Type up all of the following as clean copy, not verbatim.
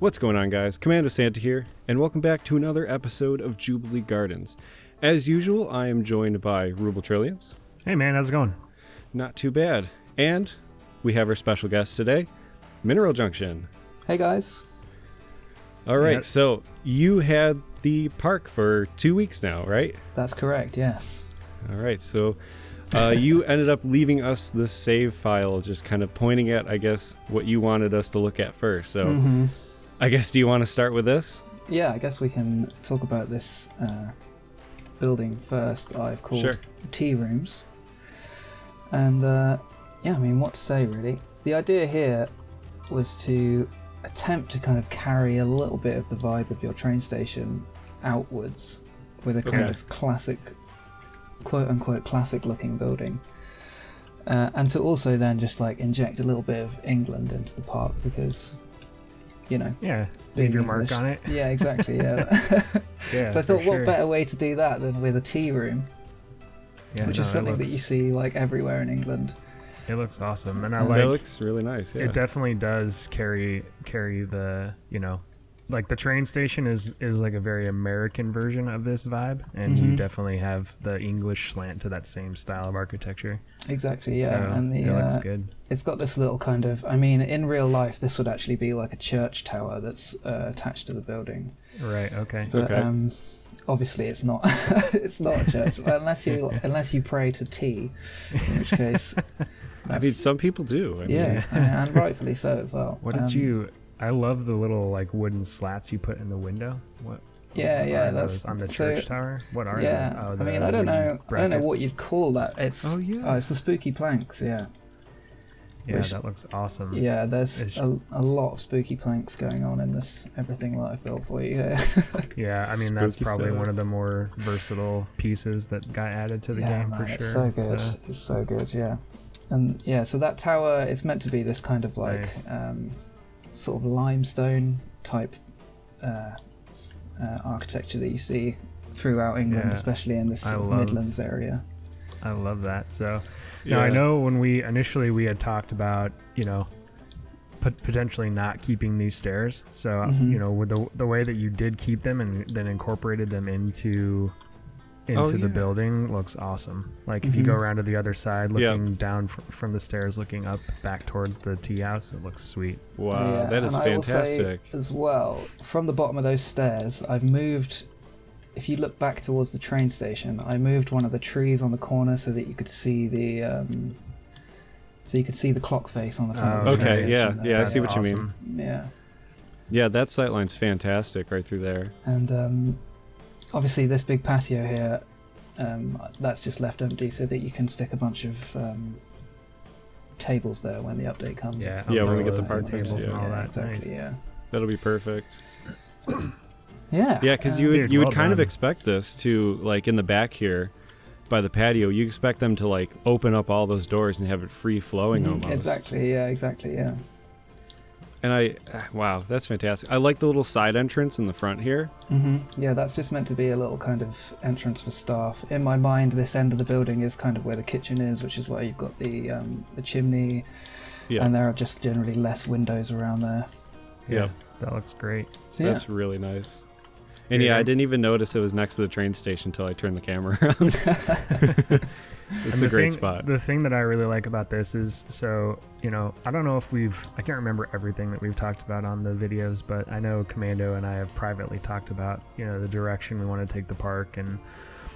What's going on, guys? CommandoSanta here, and welcome back to another episode of Jubilee Gardens. As usual, I am joined by RubleTrillions. Hey man, how's it going? Not too bad. And we have our special guest today, Mineraljunction. Hey guys. All right, So you had the park for 2 weeks now, right? That's correct, yes. All right, so you ended up leaving us the save file, just kind of pointing at, I guess, what you wanted us to look at first. So I guess, do you want to start with this? Yeah, I guess we can talk about this building first. I've called the tea rooms. And yeah, I mean, what to say really. The idea here was to attempt to kind of carry a little bit of the vibe of your train station outwards with a kind of classic, quote-unquote classic looking building. And to also then just like inject a little bit of England into the park because, you know. Yeah, leave your mark on it. Yeah, exactly, yeah. So I thought, what better way to do that than with a tea room? Yeah, which is something that you see like everywhere in England. It looks awesome, and it looks really nice. Yeah, it definitely does carry the, you know, like the train station is like a very American version of this vibe, and you definitely have the English slant to that same style of architecture. Exactly, yeah, so and it looks good. It's got this little kind of, I mean, in real life, this would actually be like a church tower that's attached to the building. Right. Okay. But, obviously, it's not. It's not a church unless you pray to tea, in which case. I mean, some people do. And rightfully so as well. What did you? I love the little like wooden slats you put in the window. What? That's on the church tower. What are they? Oh, I mean, I don't know. Brackets. I don't know what you'd call that. It's it's the spooky planks. Yeah. Yeah, that looks awesome. Yeah, there's a lot of spooky planks going on in this everything that I've built for you here. Yeah, I mean, that's probably one of the more versatile pieces that got added to the game for sure. It's so good. It's so good, yeah. And yeah, so that tower is meant to be this kind of like sort of limestone type architecture that you see throughout England, especially in this Midlands area. I love that. So now I know when we had talked about, you know, potentially not keeping these stairs. So you know, with the way that you did keep them and then incorporated them into the building looks awesome. Like if you go around to the other side, looking down from the stairs, looking up back towards the tea house, it looks sweet. Wow, that is fantastic. I will say as well, from the bottom of those stairs, I've moved. If you look back towards the train station, I moved one of the trees on the corner so that you could see the clock face on the front of the train station. I see what you mean. Yeah, that sightline's fantastic right through there. And obviously this big patio here, that's just left empty so that you can stick a bunch of tables there when the update comes. Yeah, when we get the park tables and all that. Exactly, nice. yeah. That'll be perfect. Yeah, because you would kind of expect this to, like in the back here by the patio, you expect them to like open up all those doors and have it free flowing almost. Exactly, yeah. And wow, that's fantastic. I like the little side entrance in the front here. Yeah, that's just meant to be a little kind of entrance for staff. In my mind, this end of the building is kind of where the kitchen is, which is where you've got the chimney, and there are just generally less windows around there. Yeah, that looks great. That's really nice. And I didn't even notice it was next to the train station until I turned the camera around. It's a great spot. The thing that I really like about this is, so, you know, I don't know if I can't remember everything that we've talked about on the videos, but I know Commando and I have privately talked about, you know, the direction we want to take the park and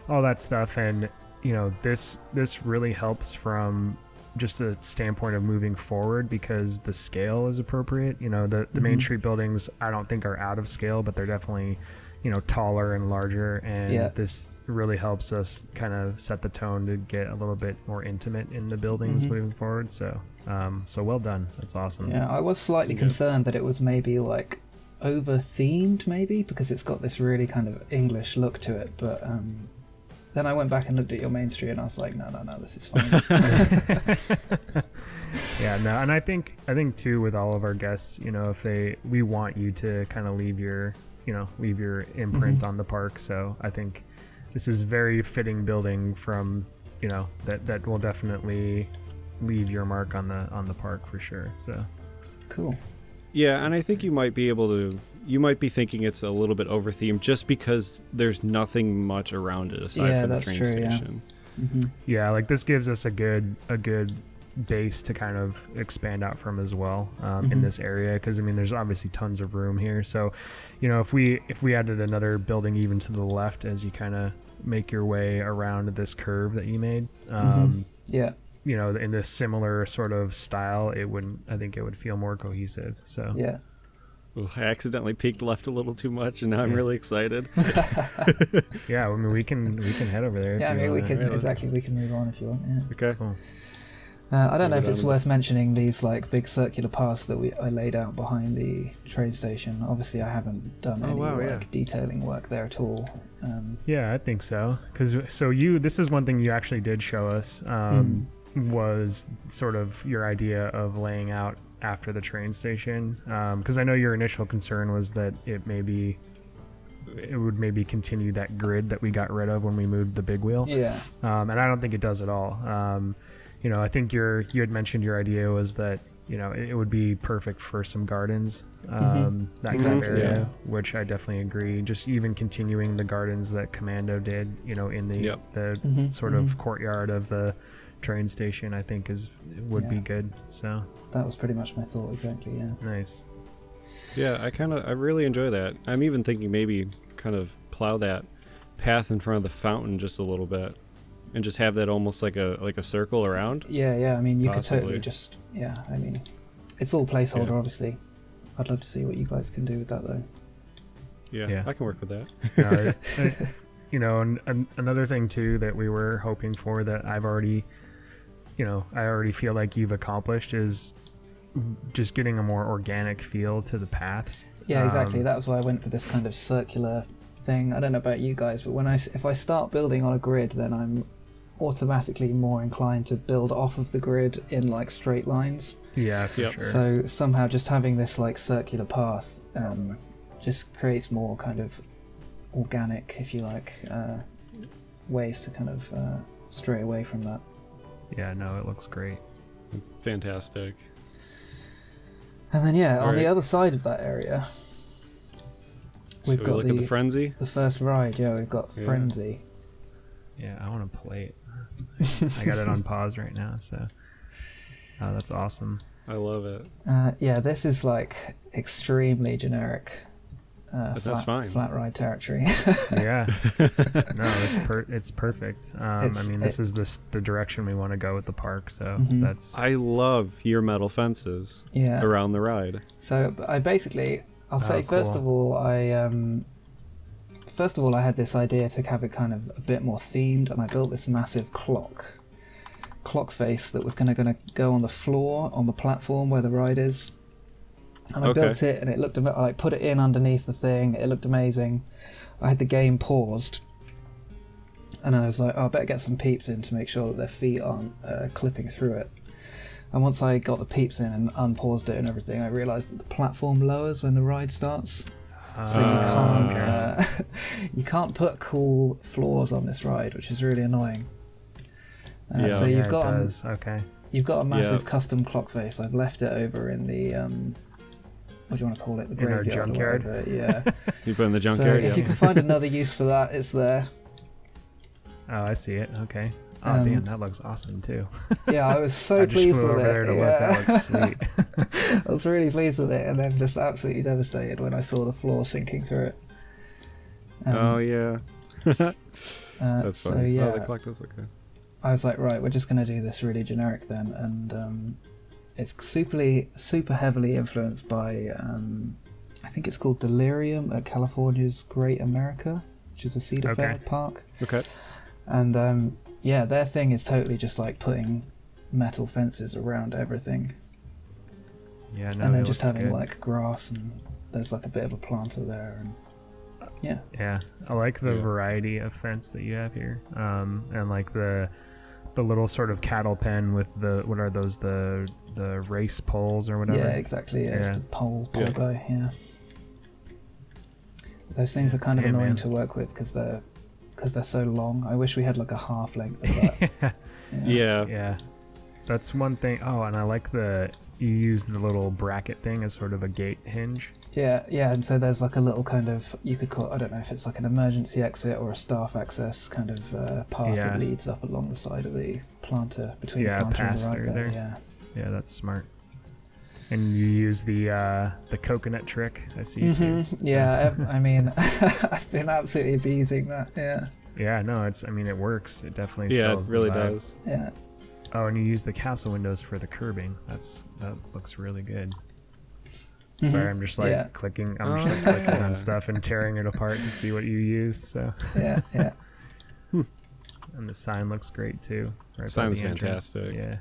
all that stuff. And, you know, this really helps from just a standpoint of moving forward because the scale is appropriate. You know, the Main Street buildings, I don't think are out of scale, but they're definitely, you know, taller and larger, and this really helps us kind of set the tone to get a little bit more intimate in the buildings moving forward. So well done. That's awesome. Yeah, I was slightly concerned that it was maybe like over themed, maybe because it's got this really kind of English look to it. But then I went back and looked at your Main Street, and I was like, no, this is fine. Yeah, no, and I think too with all of our guests, you know, we want you to kind of leave your imprint on the park. So I think this is very fitting building from, you know, that will definitely leave your mark on the park for sure. So cool. Yeah, and I think you might be thinking it's a little bit over themed just because there's nothing much around it aside from the train station. Yeah, like this gives us a good base to kind of expand out from as well in this area, because I mean there's obviously tons of room here. So, you know, if we added another building even to the left as you kind of make your way around this curve that you made, you know, in this similar sort of style, I think it would feel more cohesive. So yeah. Ooh, I accidentally peeked left a little too much, and now I'm really excited. Yeah, I mean we can head over there. Yeah, I mean we can we can move on if you want. Yeah. Okay. Cool. I don't know if it's worth mentioning these like big circular paths that I laid out behind the train station. Obviously, I haven't done any detailing work there at all. Yeah, I think so. This is one thing you actually did show us, was sort of your idea of laying out after the train station. Because I know your initial concern was that it would maybe continue that grid that we got rid of when we moved the big wheel. Yeah. And I don't think it does at all. You know, I think you had mentioned your idea was that, you know, it would be perfect for some gardens, that kind of area, which I definitely agree. Just even continuing the gardens that Commando did, you know, in the sort of courtyard of the train station, I think would be good. So that was pretty much my thought, exactly. Yeah. Nice. Yeah, I really enjoy that. I'm even thinking maybe kind of plow that path in front of the fountain just a little bit. And just have that almost like a circle around. Yeah. I mean, you could totally just. Yeah, I mean, it's all placeholder, obviously. I'd love to see what you guys can do with that, though. Yeah. I can work with that. You know, and another thing too that we were hoping for that I already feel like you've accomplished is just getting a more organic feel to the paths. Yeah, exactly. That's why I went for this kind of circular thing. I don't know about you guys, but if I start building on a grid, then I'm automatically more inclined to build off of the grid in like straight lines. Yeah, for sure. So somehow just having this like circular path just creates more kind of organic, if you like, ways to kind of stray away from that. Yeah, no, it looks great. Fantastic. And then on the other side of that area, we've got look at the Frenzy. The first ride, we've got Frenzy. Yeah, I want to play it. I got it on pause right now, so that's awesome. I love it. This is like extremely generic. That's fine. Flat ride territory. Yeah, no, it's perfect. I mean, this is the direction we want to go with the park. So that's. I love your metal fences. Around the ride. So I'll say first of all, I had this idea to have it kind of a bit more themed, and I built this massive clock face that was going to go on the floor on the platform where the ride is. And I built it, and it looked. I put it in underneath the thing. It looked amazing. I had the game paused, and I was like, I better get some peeps in to make sure that their feet aren't clipping through it. And once I got the peeps in and unpaused it and everything, I realised that the platform lowers when the ride starts. So you can't put cool floors on this ride, which is really annoying. So you've got a massive custom clock face. I've left it over in the what do you want to call it? The graveyard. In our junkyard. Or whatever. Yeah. You put it in the junkyard. So if you can find another use for that, it's there. Oh, I see it. Okay. Oh, damn, that looks awesome too. Yeah, I was so pleased with it. There to look. That looks sweet. I was really pleased with it, and then just absolutely devastated when I saw the floor sinking through it. That's funny. So, the clock does look good. I was like, right, we're just going to do this really generic then, and it's super heavily influenced by, I think it's called Delirium at California's Great America, which is a Cedar Fair park. Okay. And their thing is totally just like putting metal fences around everything. Yeah, no, and then just having like grass, and there's like a bit of a planter there, and yeah, I like the variety of fence that you have here, and like the little sort of cattle pen with what are those, the race poles or whatever. Yeah, exactly. It's the pole guy. Yeah, those things are kind of annoying to work with because they're so long. I wish we had like a half length of that. Yeah. That's one thing. Oh, and I like the you use the little bracket thing as sort of a gate hinge. Yeah, and so there's like a little kind of, you could call, I don't know if it's like an emergency exit or a staff access kind of path that leads up along the side of the planter, between the planter and the right there. Yeah, that's smart. And you use the coconut trick, I see you too. Yeah, I mean, I've been absolutely abusing that, yeah. Yeah, no, it works. It definitely sells. Yeah, it really the vibe. does. Yeah. Oh, and you use the castle windows for the curbing. That looks really good. Sorry, I'm just clicking. I'm just clicking on stuff and tearing it apart to see what you use. So yeah. And the sign looks great too. Right, sign's fantastic. Yeah.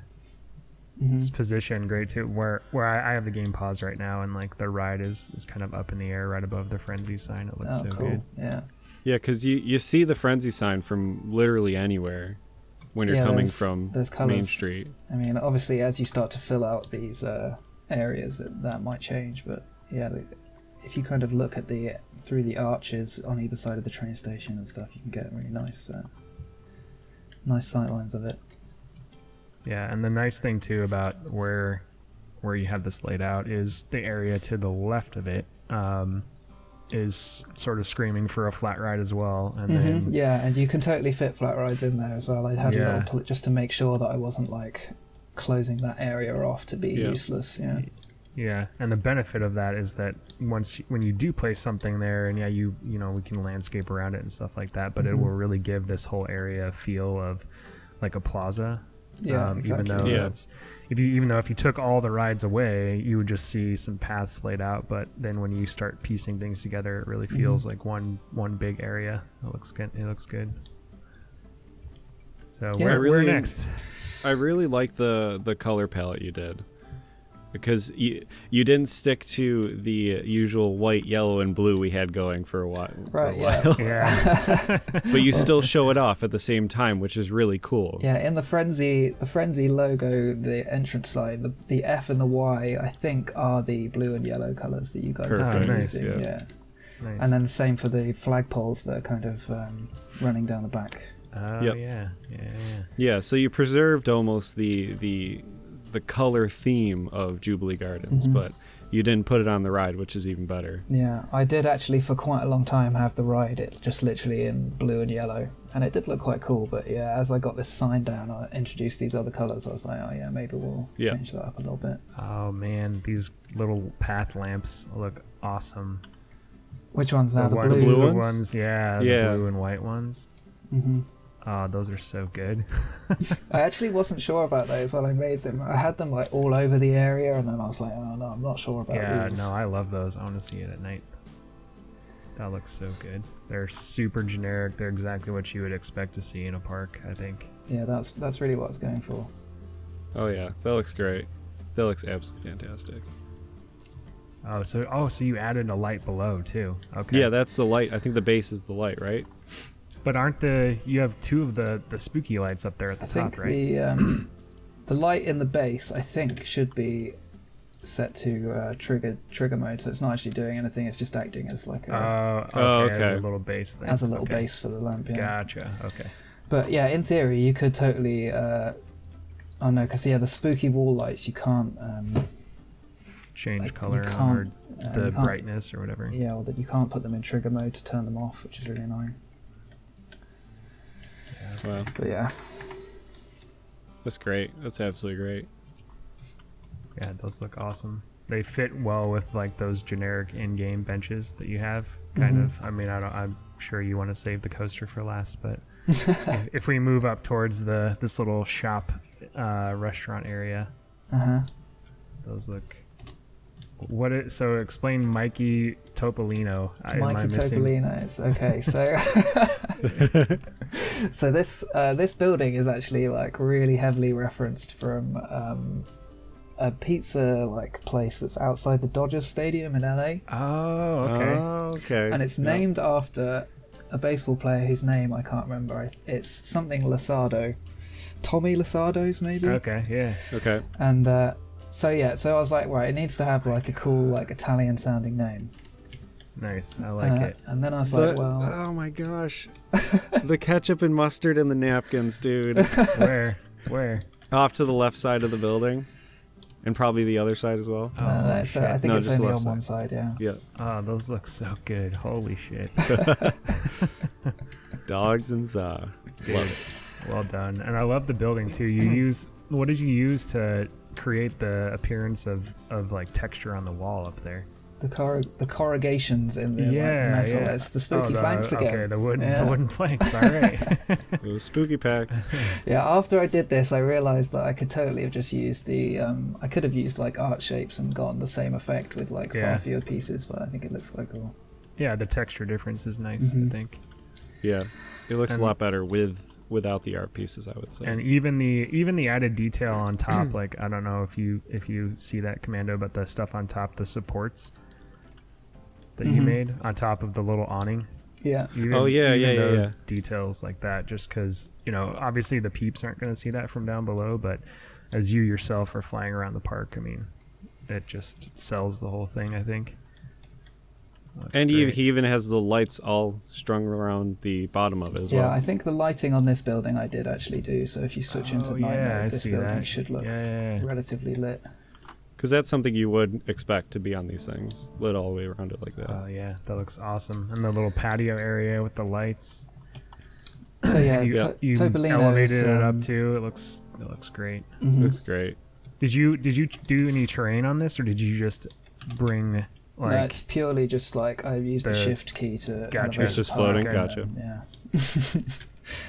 It's positioned great too. Where I have the game paused right now, and like the ride is kind of up in the air right above the frenzy sign. It looks so cool. good. Yeah. Yeah, because you see the frenzy sign from literally anywhere when you're coming from Main Street. I mean, obviously, as you start to fill out these areas, that might change. But yeah, if you kind of look at through the arches on either side of the train station and stuff, you can get really nice sight lines of it. Yeah, and the nice thing too about where you have this laid out is the area to the left of it. Is sort of screaming for a flat ride as well, and then and you can totally fit flat rides in there as well. I had a little just to make sure that I wasn't like closing that area off to be useless. Yeah, and the benefit of that is that when you do place something there, and we can landscape around it and stuff like that, but it will really give this whole area a feel of like a plaza. Yeah, exactly. Even though if you took all the rides away, you would just see some paths laid out. But then when you start piecing things together, it really feels like one big area. It looks good. So where next? I really like the color palette you did, because you didn't stick to the usual white, yellow, and blue we had going for a while. Yeah. But you still show it off at the same time, which is really cool. Yeah, in the frenzy logo, the entrance sign, the F and the Y, I think, are the blue and yellow colors that you guys are using. Yeah. Nice. And then the same for the flagpoles that are kind of running down the back. Yeah. So you preserved almost the color theme of Jubilee Gardens, but you didn't put it on the ride, which is even better. Yeah, I did actually for quite a long time have the ride it just literally in blue and yellow, and it did look quite cool. But yeah, as I got this sign down, I introduced these other colors. I was like, maybe we'll change that up a little bit. Oh man, these little path lamps look awesome. Which ones now? The blue ones? Yeah, the blue and white ones. Oh, those are so good. I actually wasn't sure about those when I made them. I had them like all over the area, and then I was like, oh no, I'm not sure about these. Yeah, no, I love those. I want to see it at night. That looks so good. They're super generic. They're exactly what you would expect to see in a park, I think. Yeah, that's really what I was going for. Oh yeah, that looks great. That looks absolutely fantastic. Oh, so you added a light below too. Okay. Yeah, that's the light. I think the base is the light, right? But you have two of the spooky lights up there at the top, right? The light in the base, I think, should be set to trigger mode, so it's not actually doing anything. It's just acting as like a as a little base thing. As a little base for the lamp. Yeah. Gotcha. Okay. But yeah, in theory, you could totally. Oh no, because the spooky wall lights you can't change color or the brightness or whatever. Yeah, or that you can't put them in trigger mode to turn them off, which is really annoying. Wow. But yeah. That's great. That's absolutely great. Yeah, those look awesome. They fit well with like those generic in-game benches that you have. Kind of. I mean, I'm sure you want to save the coaster for last, but if we move up towards this little shop restaurant area, those look. So explain Mikey Topolino. Mikey Topolino's. Okay, so so this building is actually like really heavily referenced from a pizza like place that's outside the Dodgers Stadium in LA. Oh, okay. And it's named after a baseball player whose name I can't remember. It's something Lasardo. Tommy Lasardo's maybe. Okay, yeah. Okay. And so I was like, right, it needs to have like a cool like Italian sounding name. Nice, I like it. And then I was like, well, oh my gosh, the ketchup and mustard in the napkins, dude. Where? Off to the left side of the building. And probably the other side as well. So I think it's only on one side, yeah. Yeah. Oh, those look so good. Holy shit. Dogs and Za. Love it. Well done. And I love the building too. What did you use to create the appearance of like texture on the wall up there? The corrugations in the metal. Yeah. It's the spooky planks again. Okay, the wooden planks. All right. Those spooky packs. Yeah, after I did this, I realized that I could totally have just used I could have used like art shapes and gotten the same effect with like far fewer pieces, but I think it looks quite cool. Yeah, the texture difference is nice, I think. Yeah, it looks a lot better without the art pieces, I would say. And even the added detail on top, like I don't know if you see that, Commando, but the stuff on top, the supports that you made on top of the little awning. Yeah. Those details like that, just because, obviously the peeps aren't going to see that from down below, but as you yourself are flying around the park, I mean, it just sells the whole thing, I think. And he even has the lights all strung around the bottom of it as well. Yeah, I think the lighting on this building I did actually do, so if you switch into night mode, this building should look relatively lit. Because that's something you would expect to be on these things, lit all the way around it like that. Oh yeah, that looks awesome. And the little patio area with the lights. So yeah, you elevated it up too. It looks great. Looks great. Did you do any terrain on this, or did you just bring? No, it's purely just like I used the shift key to. Gotcha. It's just floating. Gotcha. Yeah.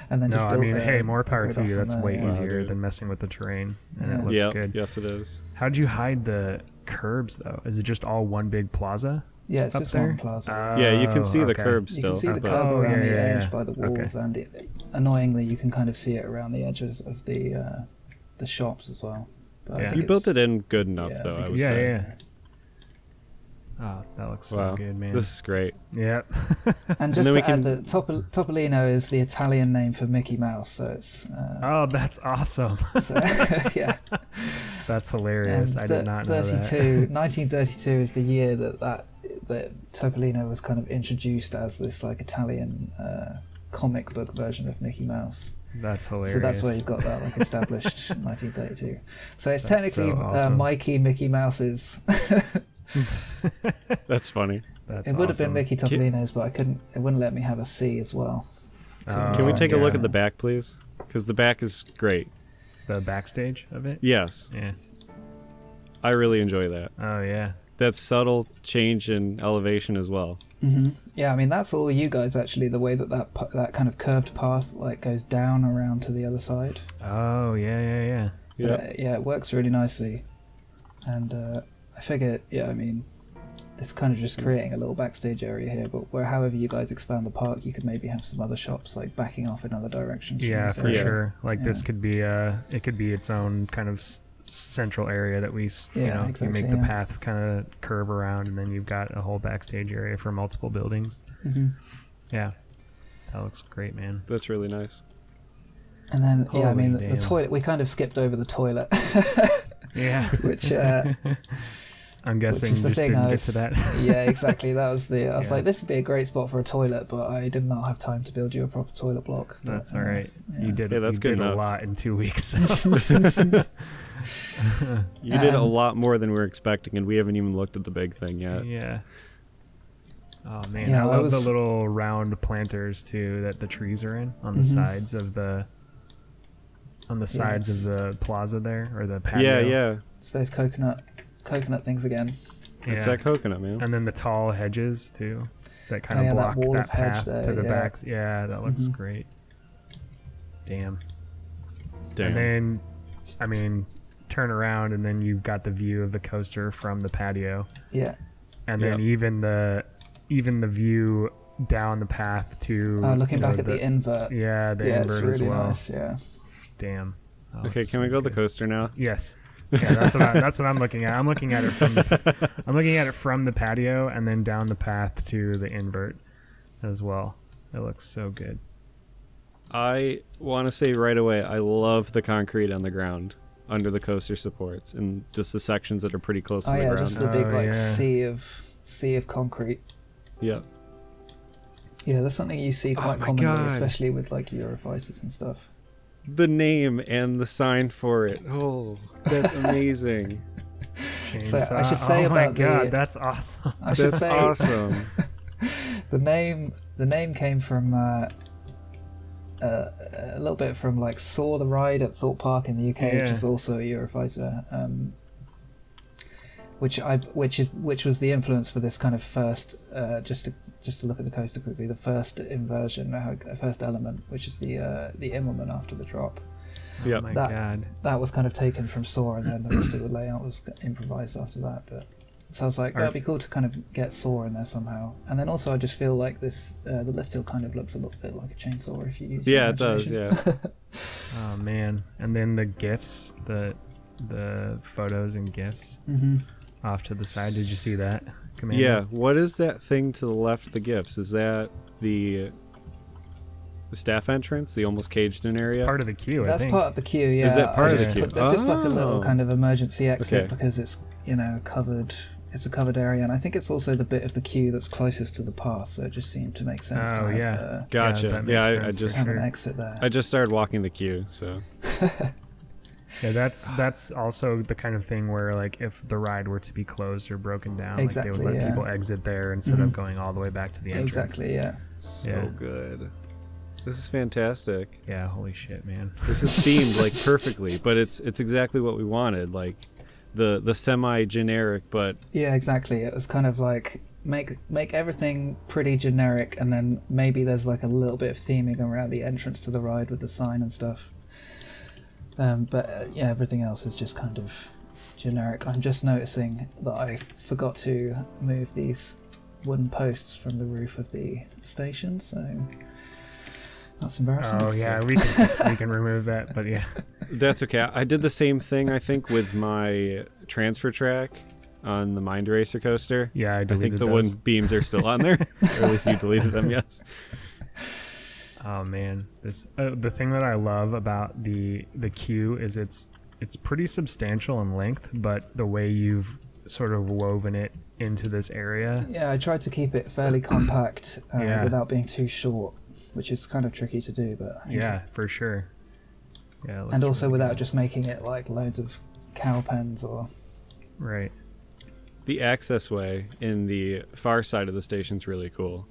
And then hey, more power to you. That's way easier than messing with the terrain, and it looks good. Yes, it is. How'd you hide the curbs though? Is it just all one big plaza? Yeah, it's just one plaza. Yeah, you can see the curbs still. You can see the curb around the edge by the walls, and annoyingly, you can kind of see it around the edges of the shops as well. But you built it in good enough, though. I would say. Yeah. Oh, that looks so good, man. This is great. Yep. And just to add, the Topolino is the Italian name for Mickey Mouse, so it's... oh, that's awesome. So, yeah. That's hilarious. I did not know that. 1932 is the year that Topolino was kind of introduced as this like Italian comic book version of Mickey Mouse. That's hilarious. So that's where you got that like established in 1932. So it's technically awesome. Mikey Mickey Mouse's... That's funny. It would have been Mickey Topolino's, but it wouldn't let me have a C as well. Can we take a look at the back, please? Because the back is great. The backstage of it? Yes. Yeah. I really enjoy that. Oh, yeah. That subtle change in elevation as well. Mm-hmm. Yeah, I mean, that's all you guys, actually, the way that kind of curved path like goes down around to the other side. Oh, yeah. Yeah, it works really nicely. And I figure, I mean, it's kind of just creating a little backstage area here, but however you guys expand the park, you could maybe have some other shops like backing off in other directions. Yeah, for sure. Like this could be it could be its own kind of central area that we, you make the paths kind of curve around, and then you've got a whole backstage area for multiple buildings. Mm-hmm. Yeah, that looks great, man. That's really nice. And then, the toilet, we kind of skipped over the toilet. Yeah. Which... I'm guessing you just didn't get to that. Yeah, exactly. That was I was like, this would be a great spot for a toilet, but I did not have time to build you a proper toilet block. But, that's all right. Yeah. You did. Yeah, that's good a lot in 2 weeks. You did a lot more than we were expecting, and we haven't even looked at the big thing yet. Yeah. Oh man, I love the little round planters too that the trees are in on the sides of the of the plaza there, or the patio. Yeah. It's those coconut things again. It's that coconut, man. And then the tall hedges too that kind of block that path to the back. Yeah, that looks great. Damn. And then, I mean, turn around and then you've got the view of the coaster from the patio. Yeah. And then even the view down the path to looking back at the invert. Yeah, the invert it's really as well. Nice, yeah. Damn. Okay, can we go to the coaster now? Yes. Yeah, that's what I'm looking at. I'm looking at it from the patio and then down the path to the invert as well. It looks so good. I want to say right away, I love the concrete on the ground under the coaster supports and just the sections that are pretty close to the ground. Just the big sea of concrete. Yeah. Yeah, that's something you see quite commonly, especially with like Eurofighters and stuff. The name and the sign for it. Oh, that's amazing. chainsaw. So I should say oh about my god, the, that's awesome. I should That's say awesome. the name came from a little bit from like Saw the Ride at Thorpe Park in the UK, which is also a Eurofighter, which was the influence for this kind of first just to look at the coaster quickly, the first inversion, first element, which is the Immelman after the drop. Oh my god. That was kind of taken from Saw, and then the rest of the layout was improvised after that. But so I was like, that'd be cool to kind of get Saw in there somehow. And then also I just feel like this the lift hill kind of looks a little bit like a chainsaw if you use your imagination. It does, yeah. Oh man. And then the GIFs, the photos and GIFs off to the side. Did you see that, Commander? Yeah, what is that thing to the left of the GIFs? Is that the staff entrance, the almost caged-in area? It's part of the queue, That's I think. part of the queue, yeah. Is that part of the queue? There's just like a little kind of emergency exit because it's, covered. It's a covered area, and I think it's also the bit of the queue that's closest to the path, so it just seemed to make sense to have, gotcha. I just have an exit there. I just started walking the queue, so... Yeah, that's also the kind of thing where, like, if the ride were to be closed or broken down, like they would let people exit there instead of going all the way back to the entrance. Exactly, yeah. So good. This is fantastic. Yeah, holy shit, man. This is themed like perfectly, but it's exactly what we wanted. Like the semi-generic, but yeah, exactly. It was kind of like make everything pretty generic, and then maybe there's like a little bit of theming around the entrance to the ride with the sign and stuff. But everything else is just kind of generic. I'm just noticing that I forgot to move these wooden posts from the roof of the station, so that's embarrassing. Oh yeah, we can remove that, but yeah. That's okay. I did the same thing, I think, with my transfer track on the Mind Racer coaster. Yeah, I think the wooden beams are still on there, or at least you deleted them, yes. Oh man, this the thing that I love about the queue is it's pretty substantial in length, but the way you've sort of woven it into this area. Yeah, I tried to keep it fairly compact without being too short, which is kind of tricky to do, but for sure. Yeah, and also really without good. just making it like loads of cow pens or right. The access way in the far side of the station's really cool.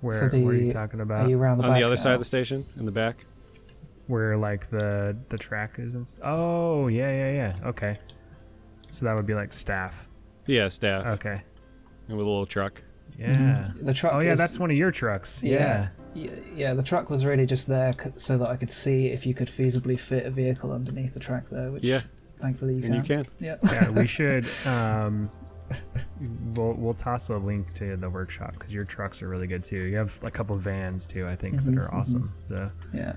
Where are you talking about? Are you around the on back the other now? side of the station, in the back? Where like the track is? Oh yeah. Okay. So that would be like staff. Yeah, staff. Okay. And with a little truck. Yeah. The truck. Oh yeah, that's one of your trucks. Yeah. Yeah, the truck was really just there so that I could see if you could feasibly fit a vehicle underneath the track there, which thankfully you can. And you can. Yeah. Yeah, we should. We'll toss a link to the workshop because your trucks are really good too. You have a couple vans too, I think, that are awesome. So yeah.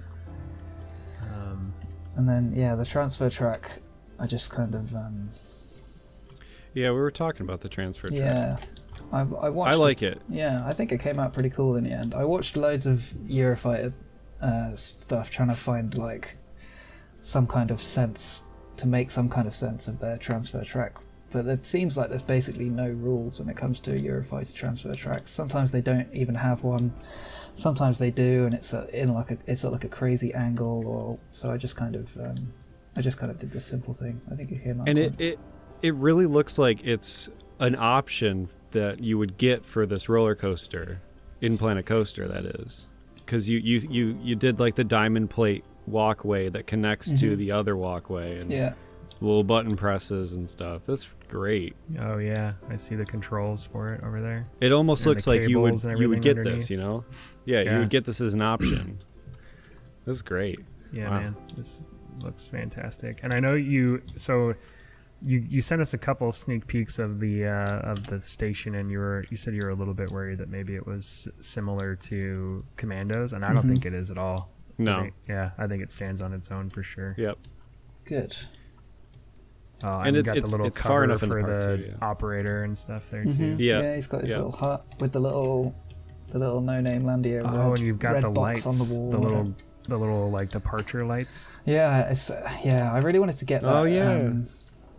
And then the transfer track, I just kind of Yeah, we were talking about the transfer track. Yeah, I watched. I like it. Yeah, I think it came out pretty cool in the end. I watched loads of Eurofighter stuff, trying to find like some kind of sense to make some kind of sense of their transfer track. But it seems like there's basically no rules when it comes to Eurofighter transfer tracks. Sometimes they don't even have one. Sometimes they do, and it's at like a crazy angle. Or so I just kind of did this simple thing. I think it came out. And it really looks like it's an option that you would get for this roller coaster, in Planet Coaster, that is, because you did like the diamond plate walkway that connects to the other walkway, and little button presses and stuff. That's great. Oh yeah, I see the controls for it over there. It almost looks like you would get underneath. this, you would get this as an option. That's great. Yeah, man, this looks fantastic. And I know you sent us a couple sneak peeks of the station, and you said you were a little bit worried that maybe it was similar to Commandos, and I don't think it is at all. No. I think it stands on its own for sure. Yep. Good. And it got the little it's cover far enough for in the park the too, operator and stuff there too. Yeah, he's got his little hut with the little no-name Landia. Oh, and you've got the lights on the wall. The little like departure lights. Yeah, it's I really wanted to get that.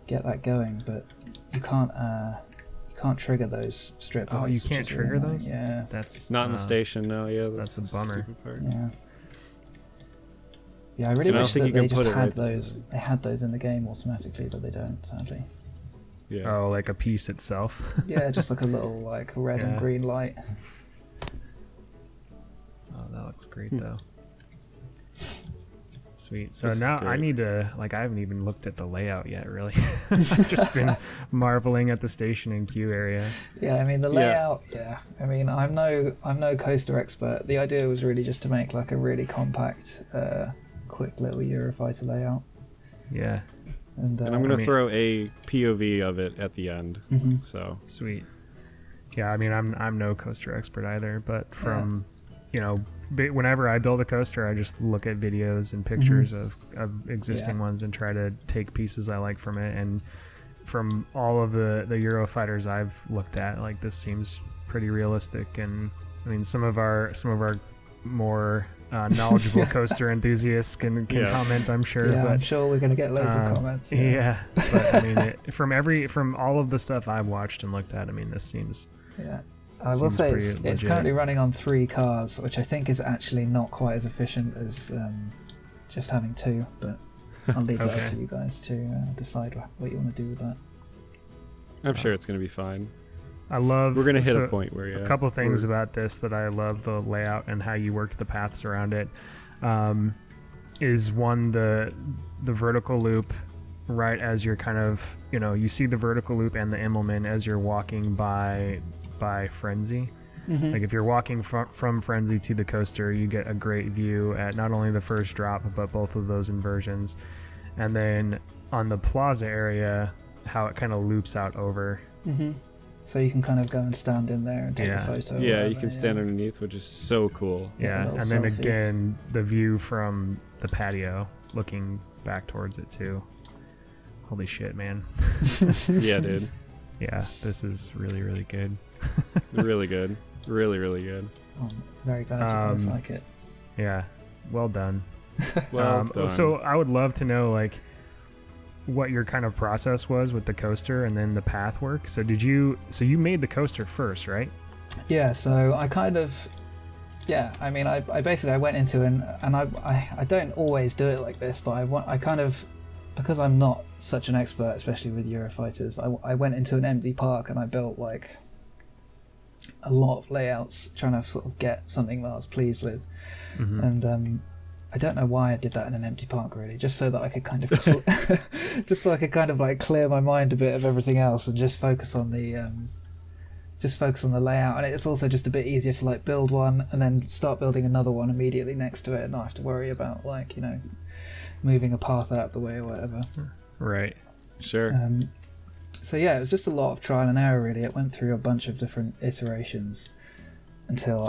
Get that going, but you can't trigger those strip lights. Oh, you can't trigger those? Yeah, that's not in the station. No, that's a bummer. Yeah. Yeah, I really wish that you they can just put it had right those. They had those in the game automatically, but they don't, sadly. Yeah. Oh, like a piece itself. Yeah, just like a little like red and green light. Oh, that looks great though. Sweet. So This is now great. I need to, like, I haven't even looked at the layout yet, really. I've just been marveling at the station and queue area. Yeah, I mean the layout. Yeah, I mean I'm no coaster expert. The idea was really just to make like a really compact, quick little Eurofighter layout. Yeah. And I'm going to throw a POV of it at the end. So Sweet. Yeah, I mean, I'm no coaster expert either, but from, you know, whenever I build a coaster, I just look at videos and pictures of existing ones and try to take pieces I like from it. And from all of the Eurofighters I've looked at, like, this seems pretty realistic. And I mean, some of our more knowledgeable coaster enthusiasts can comment, I'm sure. Yeah, but I'm sure we're going to get loads of comments. Yeah, but I mean, from all of the stuff I've watched and looked at, I mean, this seems. Yeah. I will say it's currently running on 3 cars, which I think is actually not quite as efficient as just having 2, but I'll leave that up to you guys to decide what you want to do with that. I'm sure it's going to be fine. I love. We're going to hit a point where a couple things about this that I love the layout and how you worked the paths around it. Is one the vertical loop. Right as you're kind of, you know, you see the vertical loop and the Immelmann as you're walking by Frenzy. Like if you're walking from Frenzy to the coaster, you get a great view at not only the first drop but both of those inversions. And then on the plaza area, how it kind of loops out over. So you can kind of go and stand in there and take a photo. Yeah, you can stand underneath, which is so cool. Yeah, and then again, the view from the patio looking back towards it too. Holy shit, man. Yeah, dude. Yeah, this is really, really good. Really good. Really, really good. I'm very glad you guys like it. Yeah, well done. Well done. So I would love to know, like, what your kind of process was with the coaster and then the path work. So you made the coaster first, right? Yeah, so I kind of... Yeah, I mean, I basically went into and I don't always do it like this, but I kind of... Because I'm not such an expert, especially with Eurofighters, I went into an empty park and I built like a lot of layouts, trying to sort of get something that I was pleased with. And I don't know why I did that in an empty park, really, just so that I could kind of, like clear my mind a bit of everything else and just focus on the layout. And it's also just a bit easier to like build one and then start building another one immediately next to it, and not have to worry about like, you know, moving a path out of the way or whatever. Right. Sure. So yeah, it was just a lot of trial and error, really. It went through a bunch of different iterations until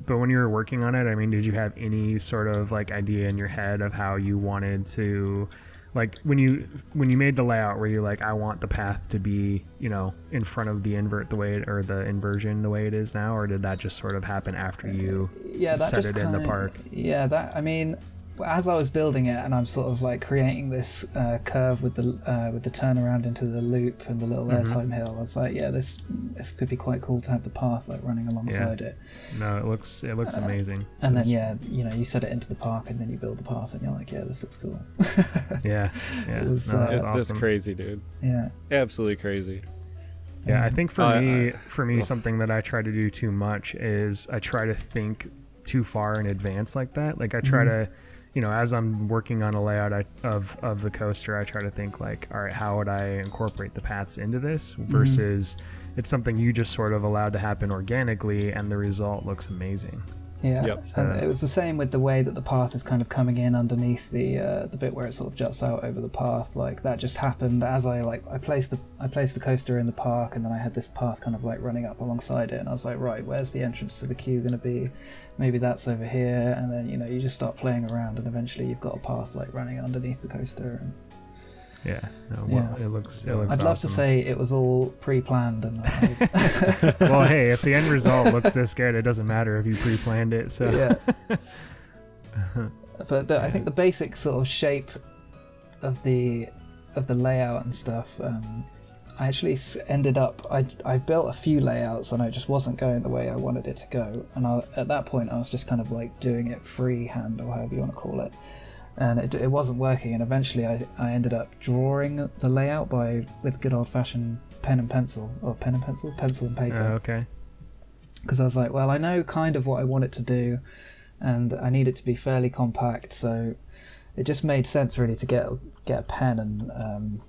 But when you were working on it, I mean, did you have any sort of like idea in your head of how you wanted to, like, when you made the layout, were you like, I want the path to be, you know, in front of the invert the way or the inversion the way it is now, or did that just sort of happen after you set it in the park? Yeah, that, I mean, as I was building it and I'm sort of like creating this curve with the turnaround into the loop and the little airtime hill, I was like, yeah, this could be quite cool to have the path like running alongside it. No, it looks amazing. And then you know, you set it into the park and then you build the path and you're like, yeah, this looks cool. Yeah. That's awesome. That's crazy, dude. Yeah. Absolutely crazy. Yeah, I think for me, something that I try to do too much is I try to think too far in advance like that. Like I try to, you know, as I'm working on a layout of the coaster, I try to think like, all right, how would I incorporate the paths into this versus it's something you just sort of allowed to happen organically and the result looks amazing. Yeah, yep. And it was the same with the way that the path is kind of coming in underneath the bit where it sort of juts out over the path. Like that just happened as I placed the coaster in the park, and then I had this path kind of like running up alongside it, and I was like, right, where's the entrance to the queue going to be? Maybe that's over here, and then you know you just start playing around, and eventually you've got a path like running underneath the coaster. And it looks I'd awesome. love to say it was all pre-planned and well, hey, if the end result looks this good, it doesn't matter if you pre-planned it. So yeah. But I think the basic sort of shape of the layout and stuff, I actually ended up, I built a few layouts and it just wasn't going the way I wanted it to go. And at that point I was just kind of like doing it freehand, or however you want to call it. And it wasn't working, and eventually I ended up drawing the layout with good old-fashioned pen and pencil and paper. Okay. Because I was like, well, I know kind of what I want it to do, and I need it to be fairly compact, so it just made sense really to get a pen and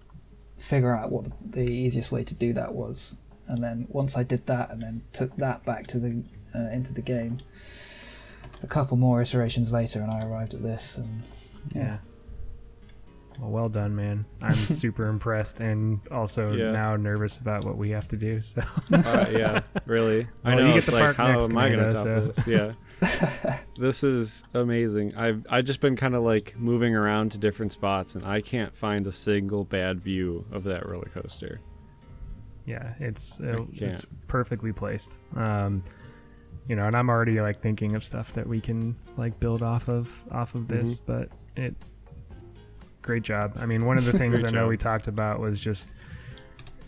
figure out what the easiest way to do that was. And then once I did that, and then took that back to the into the game, a couple more iterations later, and I arrived at this. And yeah. Well done, man. I'm super impressed, and also now nervous about what we have to do. So yeah, really. Well, I know. You get it's the like, park how next, am I going to top so. this? Yeah. This is amazing. I've just been kind of like moving around to different spots, and I can't find a single bad view of that roller coaster. Yeah, it's perfectly placed. And I'm already like thinking of stuff that we can like build off of this, but great job. I mean, one of the things I know we talked about was just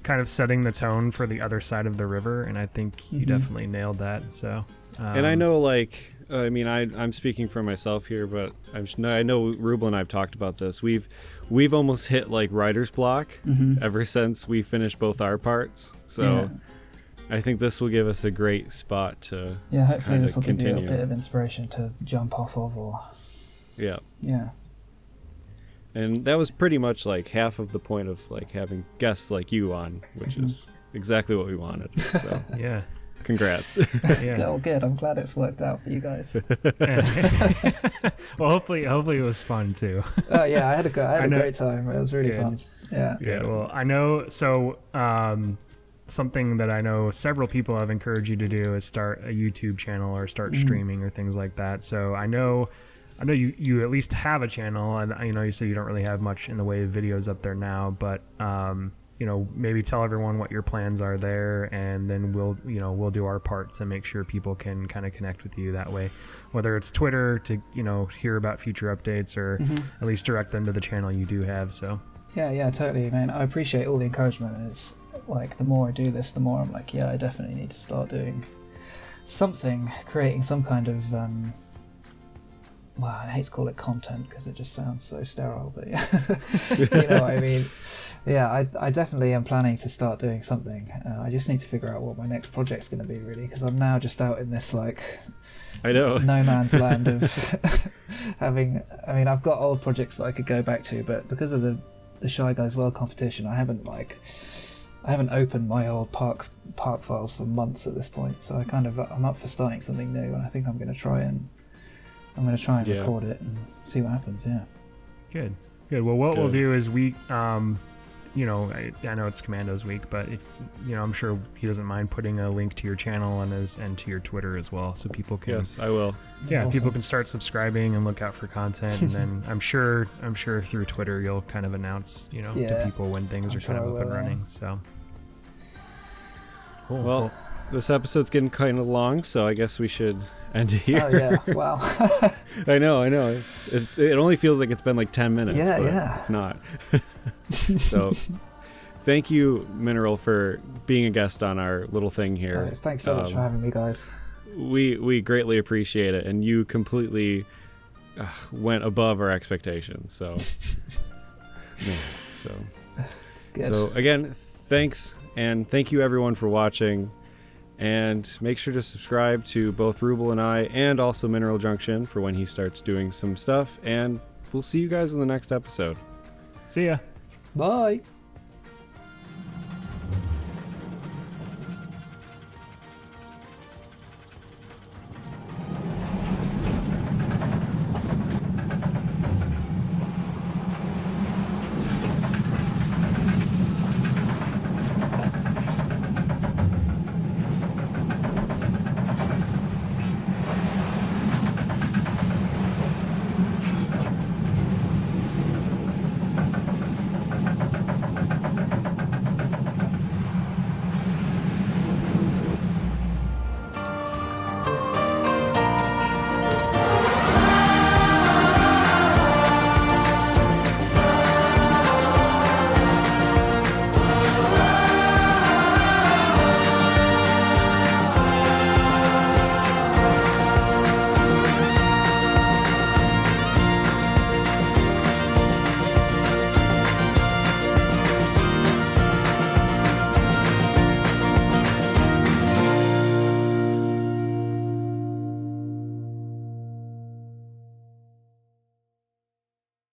kind of setting the tone for the other side of the river, and I think you definitely nailed that. So, and I know, like, I mean, I'm speaking for myself here, but I know Ruble and I've talked about this. We've almost hit like writer's block ever since we finished both our parts. So I think this will give us a great spot to hopefully this will continue. give you a bit of inspiration to jump off of, or yeah. And that was pretty much like half of the point of like having guests like you on, which is exactly what we wanted. So yeah. Congrats. Oh, good. I'm glad it's worked out for you guys. Well, hopefully it was fun too. Oh yeah, I had a great time. It was really fun. Yeah. Well, I know. So something that I know several people have encouraged you to do is start a YouTube channel or start streaming or things like that. So I know you at least have a channel, and you said you don't really have much in the way of videos up there now, but maybe tell everyone what your plans are there, and then we'll do our part to make sure people can kind of connect with you that way, whether it's Twitter to hear about future updates, or at least direct them to the channel you do have. So yeah, totally, man. I appreciate all the encouragement, and it's like the more I do this, the more I'm like, I definitely need to start doing something, creating some kind of well, I hate to call it content because it just sounds so sterile, but you know what I mean. Yeah, I definitely am planning to start doing something. I just need to figure out what my next project's going to be, really, because I'm now just out in this like no man's land of having. I mean, I've got old projects that I could go back to, but because of the Shy Guys World competition, I haven't opened my old park files for months at this point. So I'm up for starting something new, and I think I'm going to try and record it and see what happens. Yeah. Good. Well, what we'll do is I know it's Commando's week, but if I'm sure he doesn't mind putting a link to your channel and to your Twitter as well, so people can. Yes, I will. Yeah, awesome. People can start subscribing and look out for content, and then I'm sure through Twitter you'll kind of announce to people when things are kind of up and running. So. Cool. Well, this episode's getting kind of long, so I guess we should end it here. Oh yeah, wow. I know. It only feels like it's been like 10 minutes, but it's not. So, thank you, Mineral, for being a guest on our little thing here. Thanks so much for having me, guys. We greatly appreciate it, and you completely went above our expectations. So, Good. So again, thanks, and thank you everyone for watching. And make sure to subscribe to both Ruble and I, and also Mineraljunction for when he starts doing some stuff. And we'll see you guys in the next episode. See ya. Bye.